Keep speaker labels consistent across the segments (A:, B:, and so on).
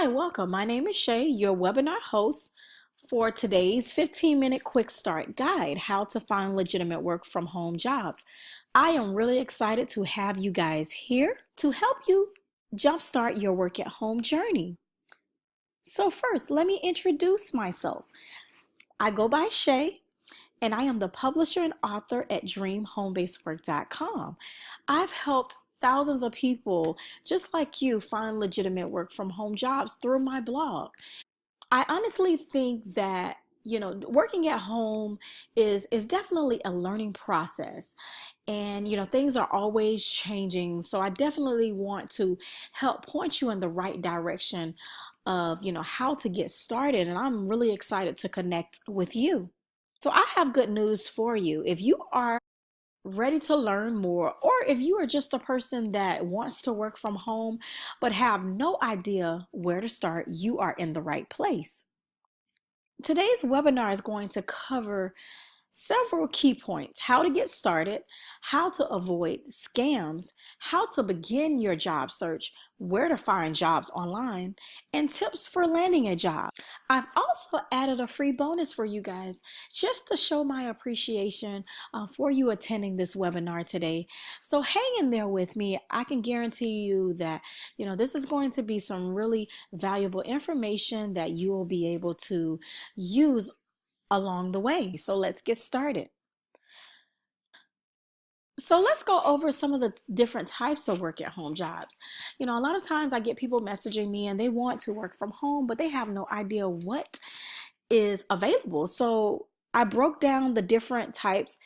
A: Hi, welcome. My name is Shay, your webinar host for today's 15-minute quick start guide, how to find legitimate work from home jobs. I am really excited to have you guys here to help you jumpstart your work at home journey. So first, let me introduce myself. I go by Shay, and I am the publisher and author at dreamhomebasedwork.com. I've helped thousands of people just like you find legitimate work from home jobs through my blog. I honestly think that working at home is definitely a learning process, and things are always changing, so I definitely want to help point you in the right direction of how to get started, and I'm really excited to connect with you. So I have good news for you. If you are ready to learn more, or if you are just a person that wants to work from home but have no idea where to start, you are in the right place. Today's webinar is going to cover several key points: how to get started, how to avoid scams, how to begin your job search, where to find jobs online, and tips for landing a job. I've also added a free bonus for you guys just to show my appreciation for you attending this webinar today. So hang in there with me. I can guarantee you that this is going to be some really valuable information that you will be able to use along the way. So let's get started. So let's go over some of the different types of work at home jobs. A lot of times I get people messaging me and they want to work from home, but they have no idea what is available. So I broke down the different types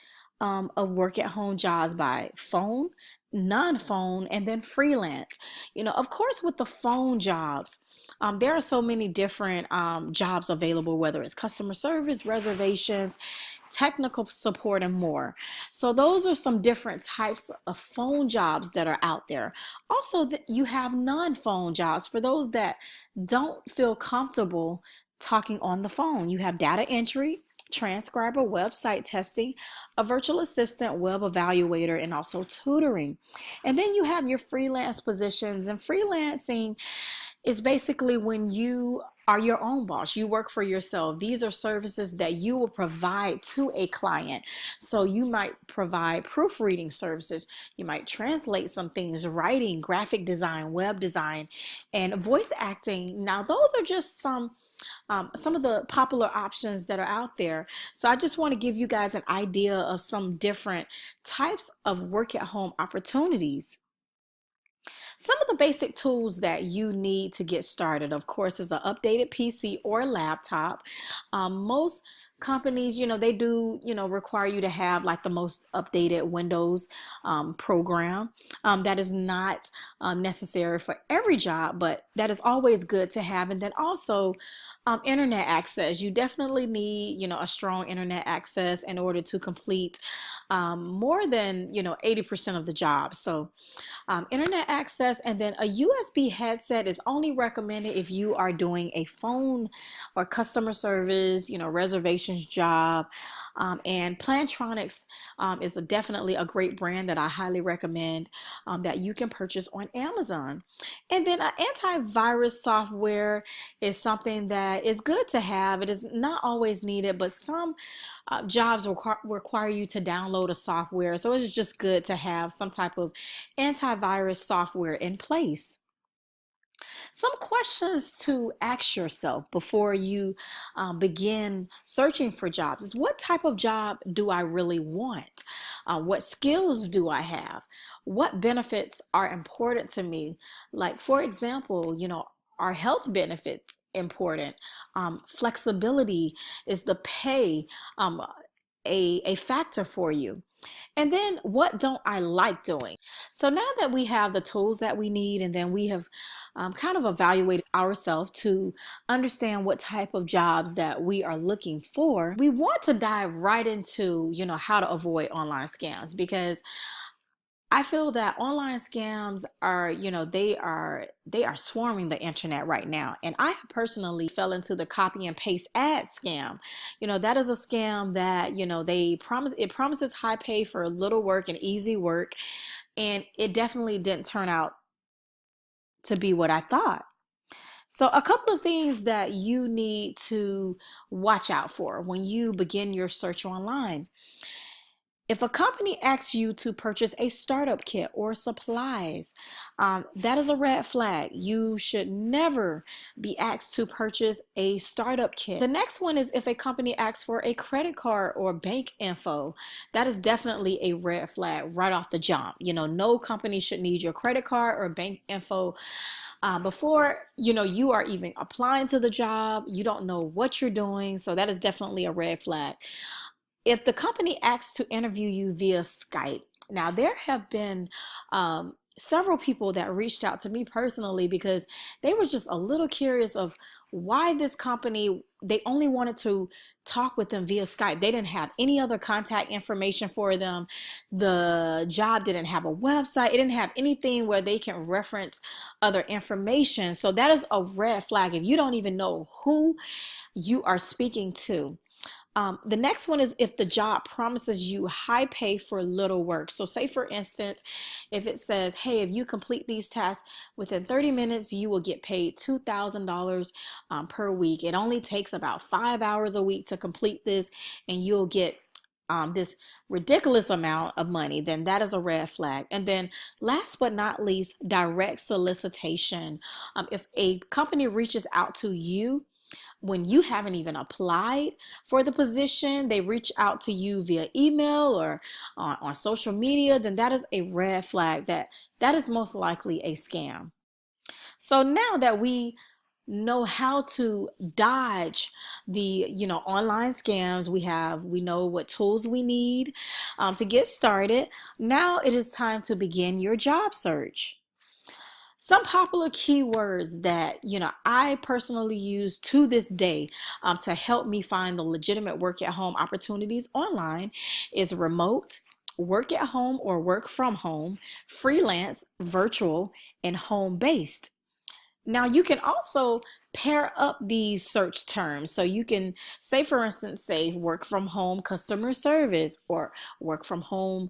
A: of work at home jobs by phone, non-phone, and then freelance. Of course, with the phone jobs, there are so many different jobs available, whether it's customer service, reservations, technical support, and more. So those are some different types of phone jobs that are out there. Also, you have non-phone jobs for those that don't feel comfortable talking on the phone. You have data entry, transcriber, website testing, a virtual assistant, web evaluator, and also tutoring. And then you have your freelance positions, and freelancing is basically when you are your own boss. You work for yourself. These are services that you will provide to a client. So you might provide proofreading services. You might translate some things, writing, graphic design, web design, and voice acting. Now, those are just some of the popular options that are out there. So I just want to give you guys an idea of some different types of work at home opportunities. Some of the basic tools that you need to get started, of course, is an updated PC or laptop. Most companies, they do, require you to have like the most updated Windows program. That is not necessary for every job, but that is always good to have. And then also internet access. You definitely need, a strong internet access in order to complete more than, 80% of the job. So internet access, and then a USB headset is only recommended if you are doing a phone or customer service, reservations job. And Plantronics is definitely a great brand that I highly recommend that you can purchase on Amazon. And then antivirus software is something that is good to have. It is not always needed, but some jobs require you to download a software. So it's just good to have some type of antivirus software in place. Some questions to ask yourself before you begin searching for jobs is: what type of job do I really want? What skills do I have? What benefits are important to me? Like, for example, are health benefits important? Flexibility, is the pay a factor for you? And then, what don't I like doing? So now that we have the tools that we need, and then we have kind of evaluated ourselves to understand what type of jobs that we are looking for, we want to dive right into, how to avoid online scams, because I feel that online scams are, they are swarming the internet right now. And I personally fell into the copy and paste ad scam. That is a scam that, it promises high pay for little work and easy work. And it definitely didn't turn out to be what I thought. So, a couple of things that you need to watch out for when you begin your search online. If a company asks you to purchase a startup kit or supplies, that is a red flag. You should never be asked to purchase a startup kit. The next one is if a company asks for a credit card or bank info. That is definitely a red flag right off the jump. No company should need your credit card or bank info before you are even applying to the job. You don't know what you're doing, so that is definitely a red flag. If the company asks to interview you via Skype, now there have been several people that reached out to me personally because they were just a little curious of why this company, they only wanted to talk with them via Skype. They didn't have any other contact information for them. The job didn't have a website. It didn't have anything where they can reference other information. So that is a red flag if you don't even know who you are speaking to. The next one is if the job promises you high pay for little work. So say for instance, if it says, hey, if you complete these tasks within 30 minutes, you will get paid $2,000 per week. It only takes about 5 hours a week to complete this, and you'll get this ridiculous amount of money, then that is a red flag. And then last but not least, direct solicitation. If a company reaches out to you when you haven't even applied for the position, they reach out to you via email or on social media, then that is a red flag. That is most likely a scam. So now that we know how to dodge the online scams, we know what tools we need to get started. Now it is time to begin your job search. Some popular keywords that I personally use to this day to help me find the legitimate work at home opportunities online is remote, work at home or work from home, freelance, virtual, and home based. Now you can also pair up these search terms. So you can say, for instance, say work from home customer service or work from home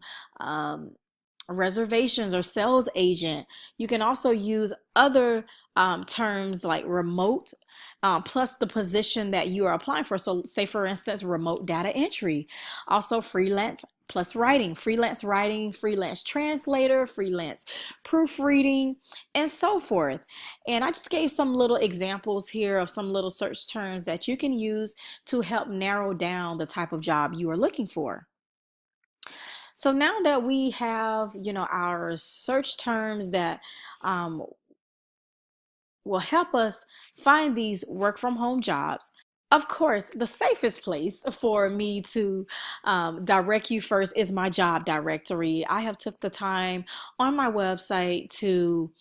A: reservations or sales agent. You can also use other terms like remote plus the position that you are applying for. So say for instance, remote data entry, also freelance plus writing, freelance translator, freelance proofreading, and so forth. And I just gave some little examples here of some little search terms that you can use to help narrow down the type of job you are looking for. So now that we have, our search terms that um, will help us find these work from home jobs, of course, the safest place for me to direct you first is my job directory. I have took the time on my website to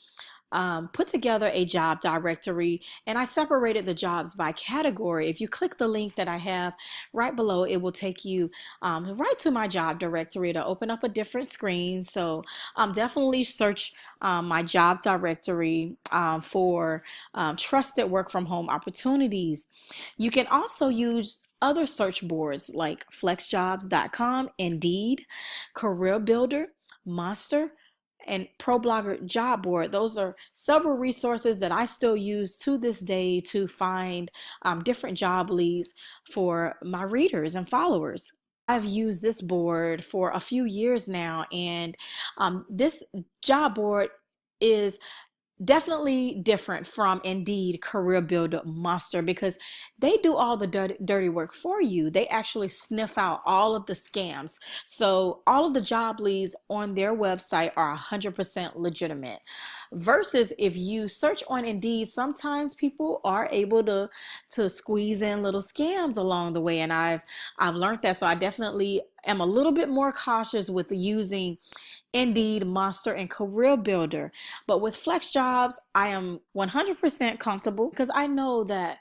A: put together a job directory, and I separated the jobs by category. If you click the link that I have right below, it will take you right to my job directory to open up a different screen. So definitely search my job directory for trusted work from home opportunities. You can also use other search boards like flexjobs.com, Indeed, Career Builder, Monster, and ProBlogger Job Board. Those are several resources that I still use to this day to find different job leads for my readers and followers. I've used this board for a few years now, and this job board is definitely different from Indeed, Career Builder, Monster, because they do all the dirty work for you. They actually sniff out all of the scams. So all of the job leads on their website are 100% legitimate. Versus if you search on Indeed, sometimes people are able to squeeze in little scams along the way, and I've learned that. So I definitely am a little bit more cautious with using Indeed, Monster, and Career Builder. But with Flex Jobs, I am 100% comfortable because I know that,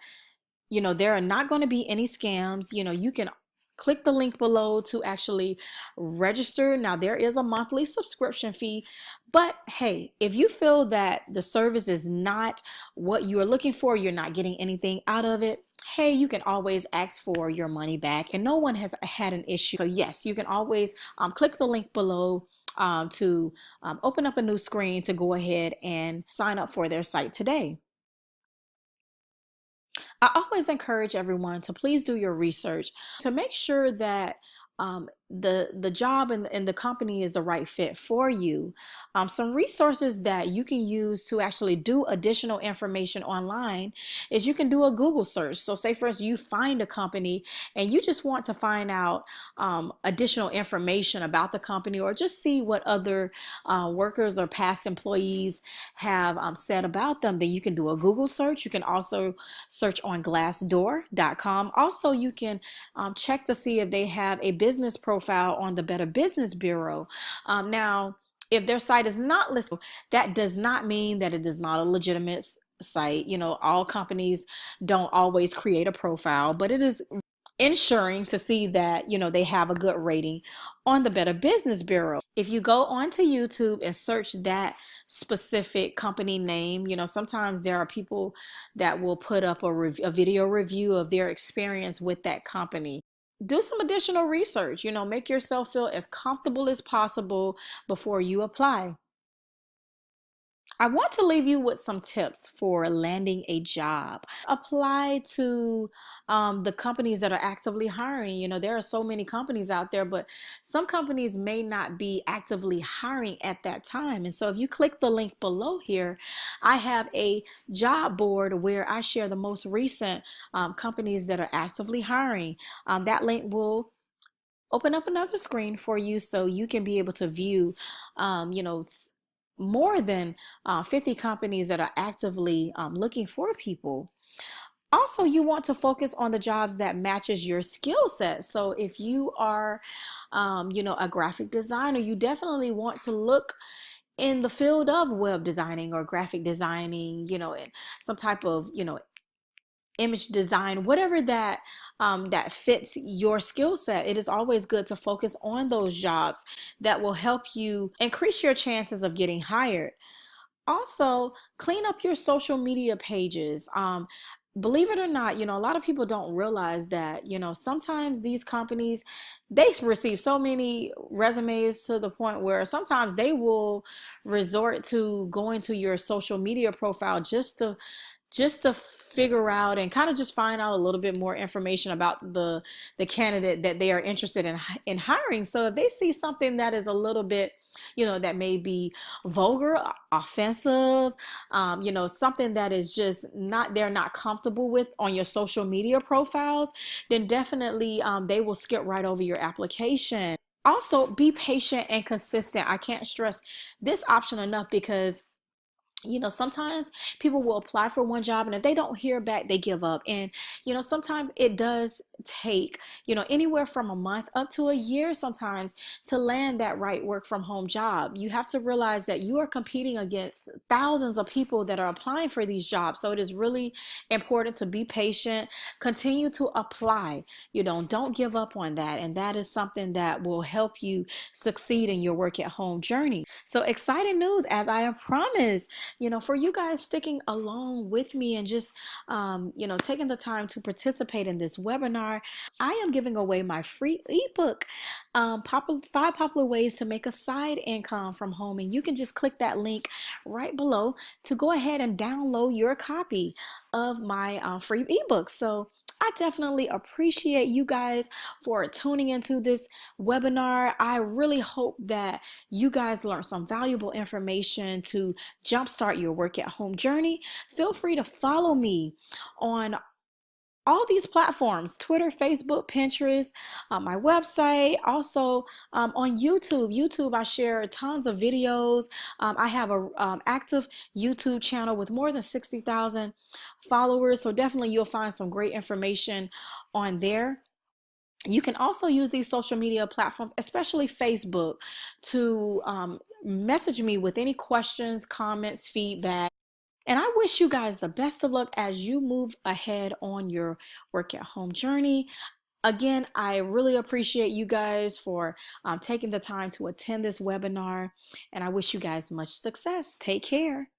A: there are not going to be any scams. You can click the link below to actually register. Now, there is a monthly subscription fee, but hey, if you feel that the service is not what you are looking for, you're not getting anything out of it, hey, you can always ask for your money back, and no one has had an issue. So yes, you can always click the link below to open up a new screen to go ahead and sign up for their site today. I always encourage everyone to please do your research to make sure that the job and the company is the right fit for you. Some resources that you can use to actually do additional information online is you can do a Google search. So say for instance, you find a company and you just want to find out additional information about the company, or just see what other workers or past employees have said about them. Then you can do a Google search. You can also search on Glassdoor.com. Also, you can check to see if they have a business profile on the Better Business Bureau. Now, if their site is not listed, that does not mean that it is not a legitimate site. You know, all companies don't always create a profile, but it is ensuring to see that, you know, they have a good rating on the Better Business Bureau. If you go onto YouTube and search that specific company name, you know, sometimes there are people that will put up a video review of their experience with that company. Do some additional research, you know, make yourself feel as comfortable as possible before you apply. I want to leave you with some tips for landing a job. Apply to the companies that are actively hiring. You know, there are so many companies out there, but some companies may not be actively hiring at that time. And so if you click the link below here, I have a job board where I share the most recent companies that are actively hiring. That link will open up another screen for you so you can be able to view, you know, more than 50 companies that are actively looking for people. Also, you want to focus on the jobs that matches your skill set. So if you are, you know, a graphic designer, you definitely want to look in the field of web designing or graphic designing, you know, and some type of, you know, image design, whatever that that fits your skill set. It is always good to focus on those jobs that will help you increase your chances of getting hired. Also, clean up your social media pages. Believe it or not, you know, a lot of people don't realize that, you know, sometimes these companies, they receive so many resumes to the point where sometimes they will resort to going to your social media profile just to figure out and kind of just find out a little bit more information about the candidate that they are interested in hiring. So if they see something that is a little bit, you know, that may be vulgar, offensive, you know, something that is just not, they're not comfortable with on your social media profiles, then definitely they will skip right over your application. Also, be patient and consistent. I can't stress this option enough, because you know, sometimes people will apply for one job and if they don't hear back, they give up. And, you know, sometimes it does take, you know, anywhere from a month up to a year sometimes to land that right work from home job. You have to realize that you are competing against thousands of people that are applying for these jobs. So it is really important to be patient, continue to apply, you know, don't give up on that. And that is something that will help you succeed in your work at home journey. So exciting news, as I have promised, you know, for you guys sticking along with me and just, you know, taking the time to participate in this webinar. I am giving away my free ebook, 5 Popular Ways to Make a Side Income from Home. And you can just click that link right below to go ahead and download your copy of my free ebook. So I definitely appreciate you guys for tuning into this webinar. I really hope that you guys learned some valuable information to jumpstart your work at home journey. Feel free to follow me on all these platforms: Twitter, Facebook, Pinterest, my website, also on YouTube. I share tons of videos. I have a active YouTube channel with more than 60,000 followers, so definitely you'll find some great information on there. You can also use these social media platforms, especially Facebook, to message me with any questions, comments, feedback. And I wish you guys the best of luck as you move ahead on your work at home journey. Again, I really appreciate you guys for taking the time to attend this webinar, and I wish you guys much success. Take care.